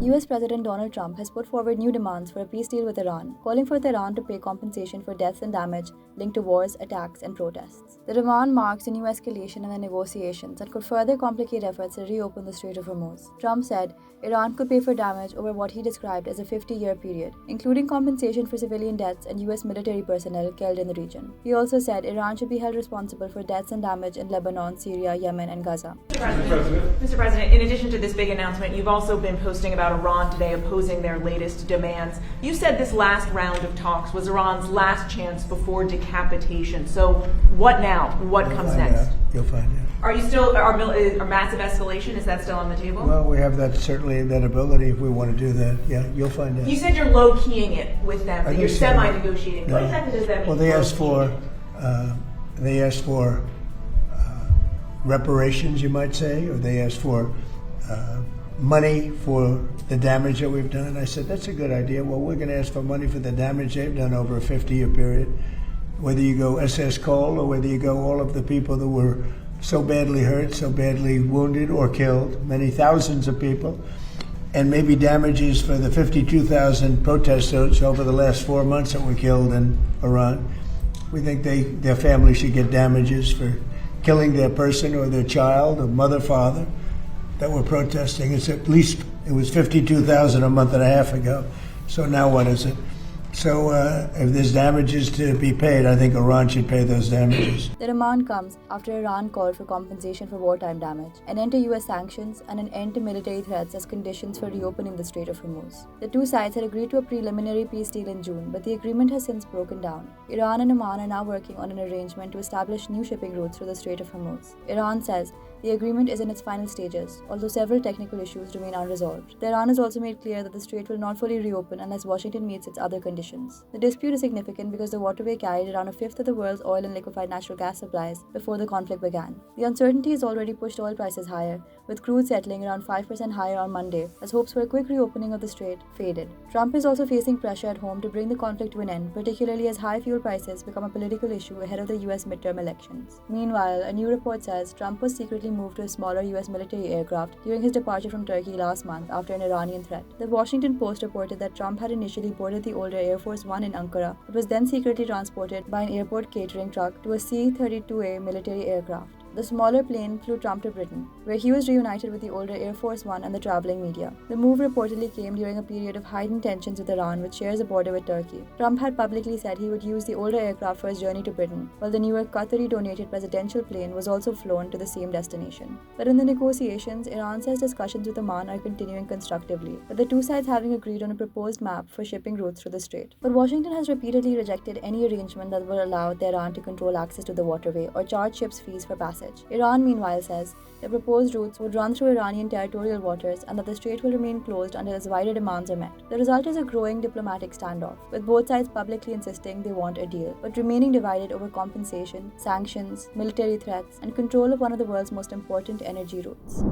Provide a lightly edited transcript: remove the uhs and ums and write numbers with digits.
US President Donald Trump has put forward new demands for a peace deal with Iran, calling for Tehran to pay compensation for deaths and damage linked to wars, attacks, and protests. The demand marks a new escalation in the negotiations and could further complicate efforts to reopen the Strait of Hormuz. Trump said Iran could pay for damage over what he described as a 50-year period, including compensation for civilian deaths and US military personnel killed in the region. He also said Iran should be held responsible for deaths and damage in Lebanon, Syria, Yemen, and Gaza. Mr. President, in addition to this big announcement, you've also been posting about Iran today opposing their latest demands. You said this last round of talks was Iran's last chance before decapitation. So what now? What comes next? You'll find out. Are you still, are massive escalation, is that still on the table? Well, we have that, certainly that ability if we want to do that. Yeah, you'll find out. You said you're low-keying it with them, that you're semi-negotiating. No. What exactly does that mean? Well, they asked for reparations, you might say, or they asked for money for the damage that we've done. I said, that's a good idea. Well, we're going to ask for money for the damage they've done over a 50-year period. Whether you go SS Cole or whether you go all of the people that were so badly hurt, so badly wounded or killed, many thousands of people, and maybe damages for the 52,000 protesters over the last 4 months that were killed in Iran. We think their family should get damages for killing their person or their child or mother, father that were protesting. It's at least, it was 52,000 a month and a half ago. So now what is it? So if there's damages to be paid, I think Iran should pay those damages. The demand comes after Iran called for compensation for wartime damage, an end to US sanctions, and an end to military threats as conditions for reopening the Strait of Hormuz. The two sides had agreed to a preliminary peace deal in June, but the agreement has since broken down. Iran and Oman are now working on an arrangement to establish new shipping routes through the Strait of Hormuz. Iran says the agreement is in its final stages, although several technical issues remain unresolved. Tehran has also made clear that the strait will not fully reopen unless Washington meets its other conditions. The dispute is significant because the waterway carried around a fifth of the world's oil and liquefied natural gas supplies before the conflict began. The uncertainty has already pushed oil prices higher, with crude settling around 5% higher on Monday as hopes for a quick reopening of the strait faded. Trump is also facing pressure at home to bring the conflict to an end, particularly as high fuel prices become a political issue ahead of the US midterm elections. Meanwhile, a new report says Trump was secretly moved to a smaller US military aircraft during his departure from Turkey last month after an Iranian threat. The Washington Post reported that Trump had initially boarded the older Air Force One in Ankara, but was then secretly transported by an airport catering truck to a C-32A military aircraft. The smaller plane flew Trump to Britain, where he was reunited with the older Air Force One and the traveling media. The move reportedly came during a period of heightened tensions with Iran, which shares a border with Turkey. Trump had publicly said he would use the older aircraft for his journey to Britain, while the newer Qatari-donated presidential plane was also flown to the same destination. But in the negotiations, Iran says discussions with Oman are continuing constructively, with the two sides having agreed on a proposed map for shipping routes through the strait. But Washington has repeatedly rejected any arrangement that would allow Tehran to control access to the waterway or charge ships fees for passage. Iran, meanwhile, says the proposed routes would run through Iranian territorial waters and that the strait will remain closed until its wider demands are met. The result is a growing diplomatic standoff, with both sides publicly insisting they want a deal, but remaining divided over compensation, sanctions, military threats, and control of one of the world's most important energy routes.